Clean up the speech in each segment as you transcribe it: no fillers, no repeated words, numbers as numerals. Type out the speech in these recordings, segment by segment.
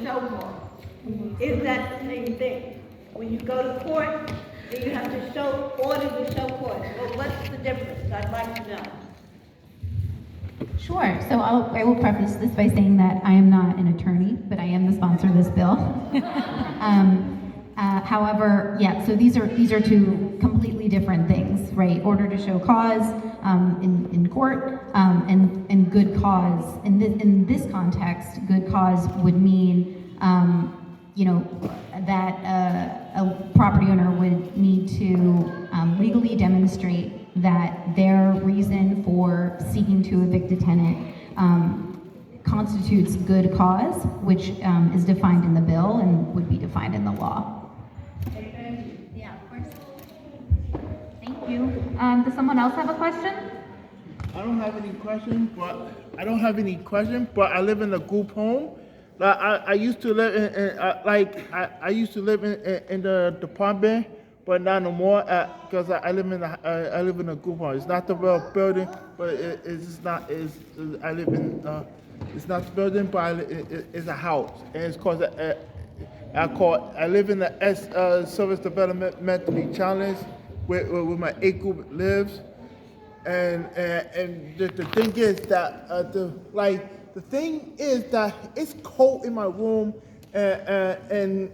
show cause. Is that the same thing? When you go to court, then you have to show, order to show cause. Well, what's the difference? I'd like to know. Sure. So I will preface this by saying that I am not an attorney, but I am the sponsor of this bill. However, yeah. So these are two completely different things, right? Order to show cause in court, and good cause. In this context, good cause would mean, that a property owner would need to legally demonstrate that their reason for seeking to evict a tenant constitutes good cause, which is defined in the bill and would be defined in the law. Yeah, of course. Thank you. Does someone else have a question? I don't have any questions, but I live in a group home. I used to live I used to live in the department, but not no more because I live in a group home. It's not the real building, but it's not. I live in it's not the building, but it's a house, and it's called I live in the S Service Development Mentally Challenged, where my A group lives, and the thing is that the thing is that it's cold in my room, and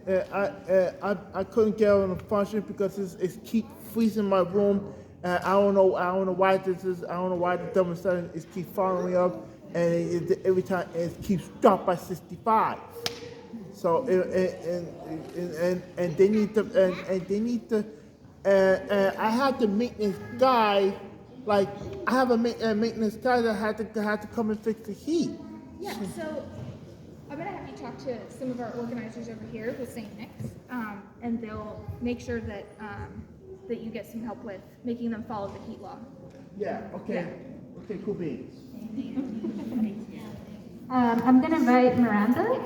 I couldn't get on the function because it's keep freezing my room. I don't know why this is. I don't know why the thermostat is keep following up, and every time it keeps dropped by 65. So and they need to I had the maintenance guy. Like I have a maintenance guy that had to come and fix the heat. Yeah, so I'm gonna have you talk to some of our organizers over here with St. Nick's, and they'll make sure that that you get some help with making them follow the heat law. Yeah. Okay. Yeah. Okay. Cool beans. I'm going to invite Miranda.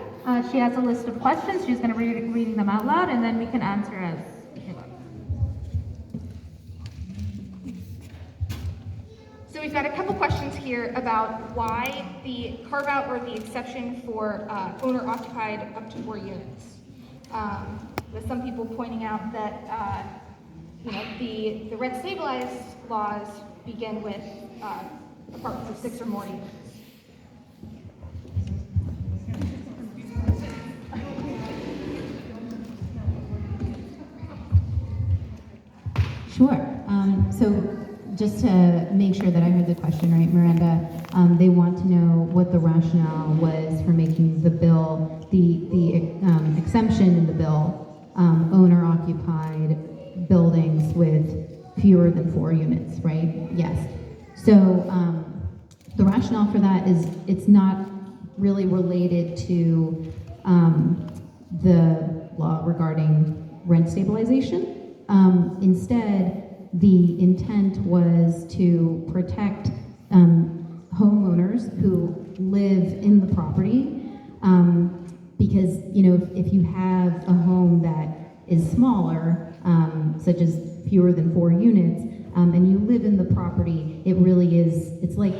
She has a list of questions. She's going to be reading them out loud, and then we can answer as you go. So we've got a couple questions here about why the carve-out or the exception for owner-occupied up to 4 units. With some people pointing out that the rent-stabilized laws begin with apartments of 6 or more units. Sure. So just to make sure that I heard the question right, Miranda, they want to know what the rationale was for making the bill, the exemption in the bill, owner-occupied buildings with fewer than 4 units, right? Yes. So the rationale for that is it's not really related to the law regarding rent stabilization. Instead, the intent was to protect homeowners who live in the property, because if you have a home that is smaller, such as fewer than 4 units, and you live in the property, it really is. It's like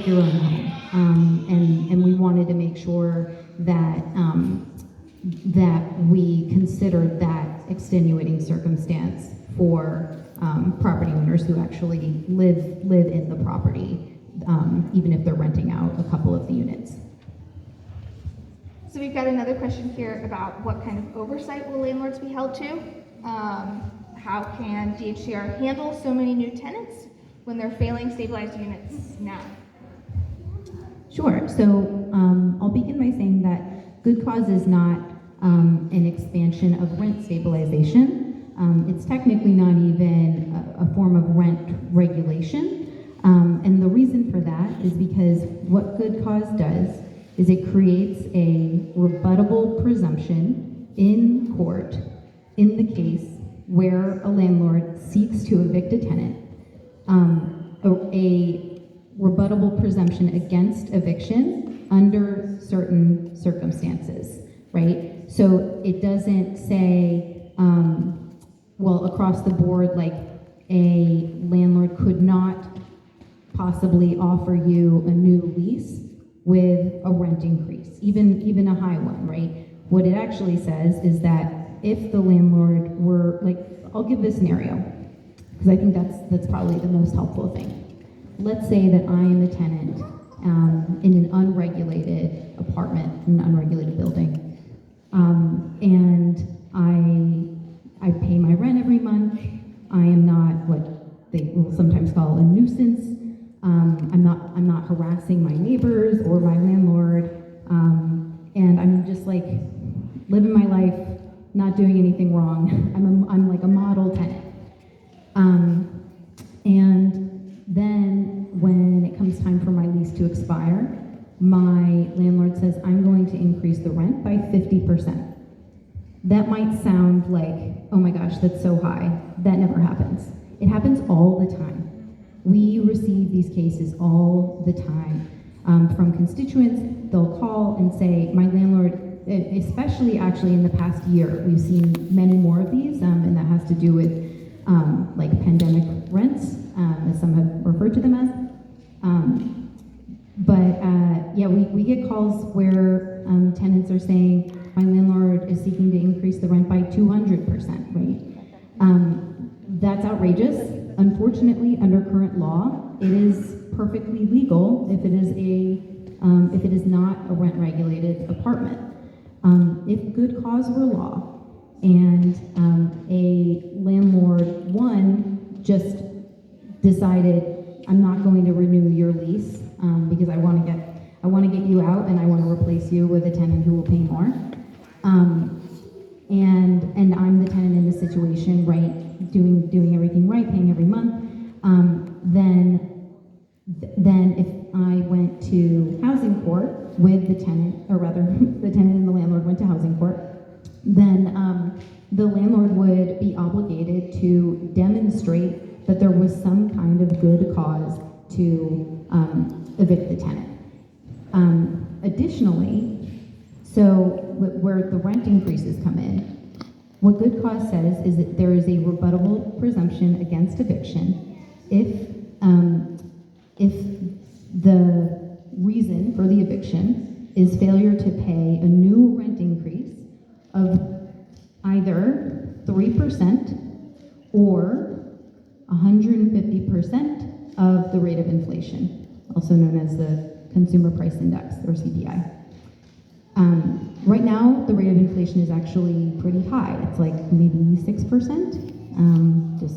your own home, and we wanted to make sure that that we considered that extenuating circumstance for property owners who actually live in the property, even if they're renting out a couple of the units. So we've got another question here about what kind of oversight will landlords be held to? How can DHCR handle so many new tenants when they're failing stabilized units now? Sure. So I'll begin by saying that good cause is not an expansion of rent stabilization. It's technically not even a form of rent regulation. And the reason for that is because what good cause does is it creates a rebuttable presumption in court in the case where a landlord seeks to evict a tenant, a rebuttable presumption against eviction under certain circumstances, right? So it doesn't say, across the board, like a landlord could not possibly offer you a new lease with a rent increase, even a high one, right? What it actually says is that if the landlord were, like, I'll give this scenario, because I think that's probably the most helpful thing. Let's say that I am a tenant in an unregulated apartment, in an unregulated building, and I pay my rent every month. I am not what they will sometimes call a nuisance. I'm not harassing my neighbors or my landlord, and I'm just like living my life, not doing anything wrong. I'm like a model tenant. And then when it comes time for my lease to expire, my landlord says, I'm going to increase the rent by 50%. That might sound like, oh my gosh, that's so high. That never happens. It happens all the time. We receive these cases all the time from constituents. They'll call and say, my landlord, especially actually in the past year, we've seen many more of these, and that has to do with like pandemic rents, as some have referred to them as. Yeah, we get calls where tenants are saying, my landlord is seeking to increase the rent by 200%, right? That's outrageous. Unfortunately, under current law, it is perfectly legal if it is not a rent-regulated apartment. If good cause were law, and a landlord, one, just decided, I'm not going to renew your lease because I want to get you out and I want to replace you with a tenant who will pay more. And I'm the tenant in this situation, right, doing everything right, paying every month. Then if I went to housing court with the tenant, or rather the tenant and the landlord went to housing court, then the landlord would be obligated to demonstrate that there was some kind of good cause to evict the tenant. Additionally, so where the rent increases come in, what good cause says is that there is a rebuttable presumption against eviction if the reason for the eviction is failure to pay a new rent increase of either 3% or 150% of the rate of inflation, also known as the Consumer Price Index, or CPI. Right now, the rate of inflation is actually pretty high. It's like maybe 6%, just